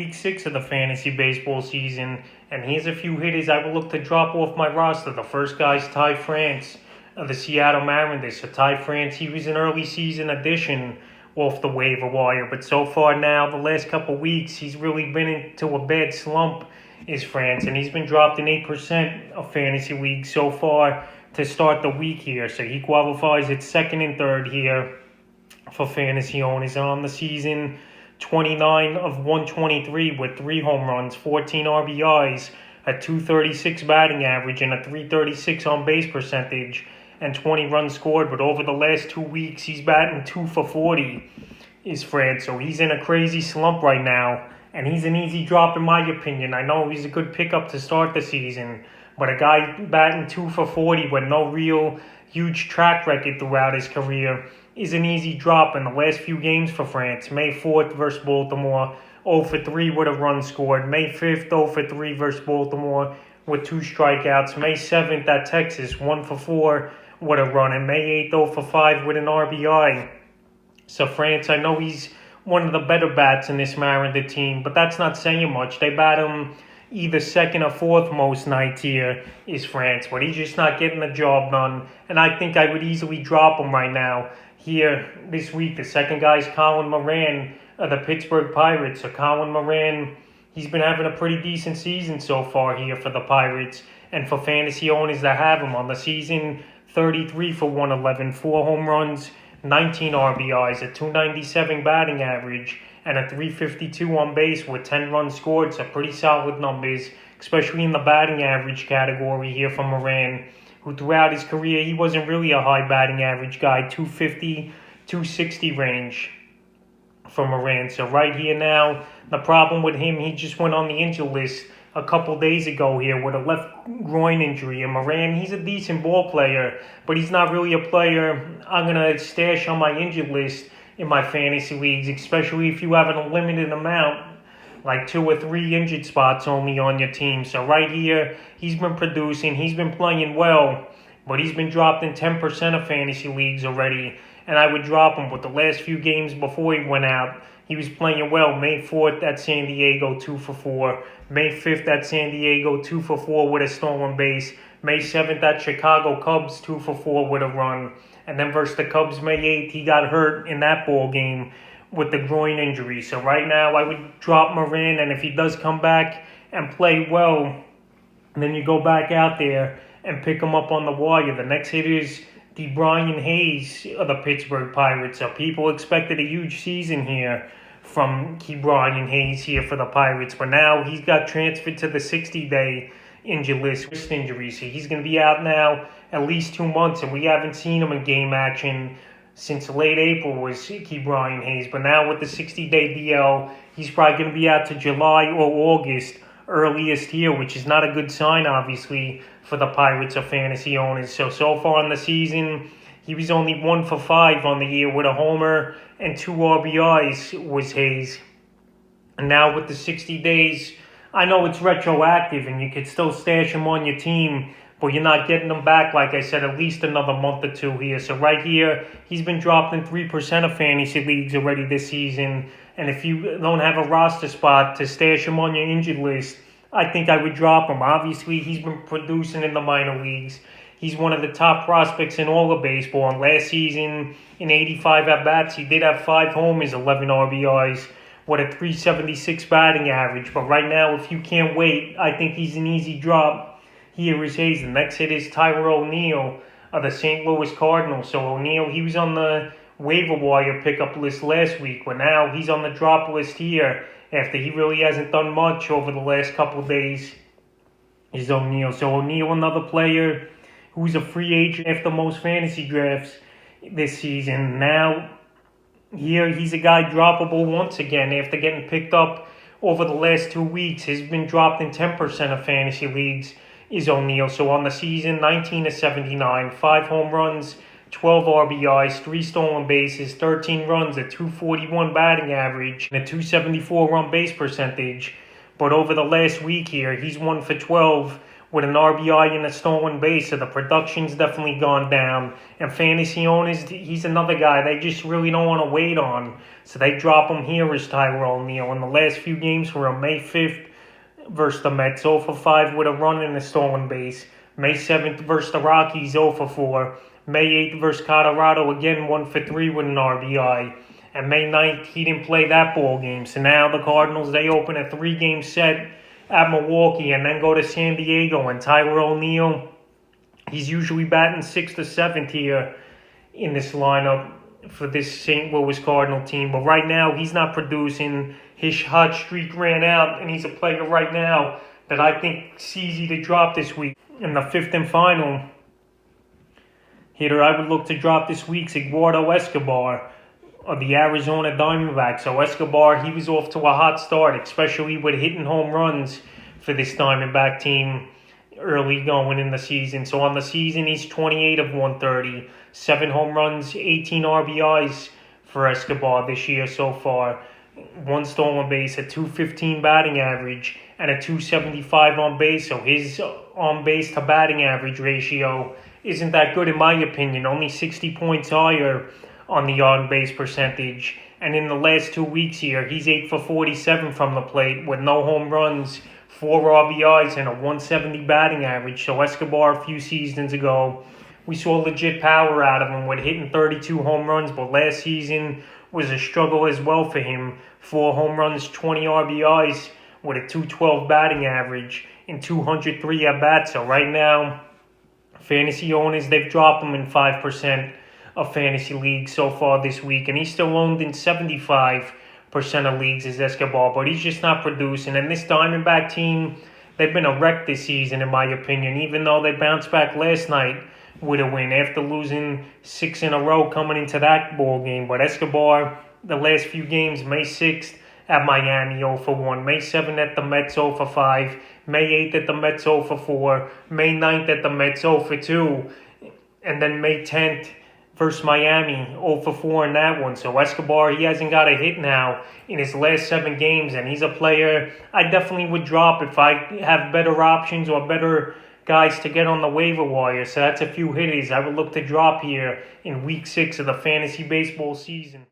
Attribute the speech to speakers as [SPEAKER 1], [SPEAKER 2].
[SPEAKER 1] Week 6 of the fantasy baseball season, and here's a few hitters I will look to drop off my roster. The first guy's Ty France of the Seattle Mariners. So Ty France, he was an early season addition off the waiver wire, but so far now, the last couple weeks, he's really been into a bad slump, is France, and he's been dropped in 8% of fantasy leagues so far to start the week here. So he qualifies at second and third here for fantasy owners. And on the season, 29 of 123 with 3 home runs, 14 RBIs, a 236 batting average, and a 336 on base percentage, and 20 runs scored. But over the last 2 weeks, he's batting 2 for 40, is Fred. So he's in a crazy slump right now, and he's an easy drop in my opinion. I know he's a good pickup to start the season, but a guy batting 2 for 40 with no real huge track record throughout his career is an easy drop. In the last few games for France: May 4th versus Baltimore, 0 for 3 with a run scored. May 5th, 0 for 3 versus Baltimore with 2 strikeouts. May 7th at Texas, 1 for 4 with a run. And May 8th, 0 for 5 with an RBI. So France, I know he's one of the better bats in this Mariner team, but that's not saying much. They bat him either second or fourth most nights here, is France, but he's just not getting the job done. And I think I would easily drop him right now here this week. The second guy is Colin Moran of the Pittsburgh Pirates. So Colin Moran, he's been having a pretty decent season so far here for the Pirates. And for fantasy owners that have him on the season, 33 for 111, 4 home runs, 19 RBIs, a 297 batting average, and a 352 on base with 10 runs scored. So pretty solid numbers, especially in the batting average category here for Moran, who throughout his career, he wasn't really a high batting average guy, 250, 260 range for Moran. So right here now, the problem with him, he just went on the injury list a couple days ago here with a left groin injury. And Moran, he's a decent ball player, but he's not really a player I'm going to stash on my injured list in my fantasy leagues, especially if you have an unlimited amount, like 2 or 3 injured spots only on your team. So right here, he's been producing, he's been playing well, but he's been dropped in 10% of fantasy leagues already, and I would drop him. But the last few games before he went out, he was playing well. May 4th at San Diego, 2 for 4. May 5th at San Diego, 2 for 4 with a stolen base. May 7th at Chicago Cubs, 2 for 4 with a run. And then versus the Cubs, May 8th, he got hurt in that ball game with the groin injury. So right now, I would drop Moran, and if he does come back and play well, then you go back out there and pick him up on the wire. The next hitter is Brian Hayes of the Pittsburgh Pirates. So people expected a huge season here from Brian Hayes here for the Pirates, but now he's got transferred to the 60-day injured list, wrist injury. So he's going to be out now at least 2 months, and we haven't seen him in game action since late April was Brian Hayes. But now with the 60-day DL, he's probably going to be out to July or August earliest here, which is not a good sign, obviously, for the Pirates or fantasy owners. So far in the season, he was only 1 for 5 on the year with a homer and 2 RBIs was Hayes. And now with the 60 days, I know it's retroactive and you could still stash him on your team, but you're not getting him back, like I said, at least another month or 2 here. So right here, he's been dropped in 3% of fantasy leagues already this season. And if you don't have a roster spot to stash him on your injured list, I think I would drop him. Obviously, he's been producing in the minor leagues. He's one of the top prospects in all of baseball. And last season, in 85 at-bats, he did have 5 homers, 11 RBIs, with a 376 batting average. But right now, if you can't wait, I think he's an easy drop. Here is Hayes. The next hit is ONeill of the St. Louis Cardinals. So ONeill, he was on the waiver wire pickup list last week, but now he's on the drop list here after he really hasn't done much over the last couple of days, is ONeill. So ONeill, another player who's a free agent after most fantasy drafts this season. Now, here he's a guy droppable once again after getting picked up over the last 2 weeks. He's been dropped in 10% of fantasy leagues, is ONeill. So on the season, 19 to 79, 5 home runs, 12 RBIs, 3 stolen bases, 13 runs, a 241 batting average, and a 274 on base percentage. But over the last week here, he's 1 for 12 with an RBI and a stolen base, so the production's definitely gone down. And fantasy owners, he's another guy they just really don't want to wait on, so they drop him here as ONeill. In the last few games for him, May 5th versus the Mets, 0 for 5 with a run and a stolen base. May 7th versus the Rockies, 0 for 4. May 8th versus Colorado, again 1 for 3 with an RBI. And May 9th, he didn't play that ball game. So now the Cardinals, they open a 3-game set at Milwaukee and then go to San Diego. And ONeill, he's usually batting 6th or 7th here in this lineup for this St. Louis Cardinal team. But right now, he's not producing. His hot streak ran out, and he's a player right now that I think is easy to drop this week. In the 5th and final hitter I would look to drop this week's Eduardo Escobar of the Arizona Diamondbacks. So Escobar, he was off to a hot start, especially with hitting home runs for this Diamondback team early going in the season. So on the season, he's 28 of 130, 7 home runs, 18 RBIs for Escobar this year so far. 1 stolen base, a .215 batting average, and a .275 on base. So his on base to batting average ratio isn't that good in my opinion. Only 60 points higher on the on base percentage. And in the last 2 weeks here, he's 8 for 47 from the plate with no home runs, 4 RBIs, and a .170 batting average. So Escobar, a few seasons ago, we saw legit power out of him with hitting 32 home runs, but last season was a struggle as well for him. 4 home runs, 20 RBIs with a .212 batting average in 203 at-bats. So right now, fantasy owners, they've dropped him in 5% of fantasy leagues so far this week. And he's still owned in 75% of leagues as Escobar, but he's just not producing. And this Diamondback team, they've been a wreck this season in my opinion, even though they bounced back last night with a win after losing 6 in a row coming into that ball game. But Escobar, the last few games, May 6th at Miami, 0 for 1. May 7th at the Mets, 0 for 5. May 8th at the Mets, 0 for 4. May 9th at the Mets, 0 for 2. And then May 10th versus Miami, 0 for 4 in that one. So Escobar, he hasn't got a hit now in his last 7 games, and he's a player I definitely would drop if I have better options or better guys to get on the waiver wire. So that's a few hitters I would look to drop here in Week 6 of the fantasy baseball season.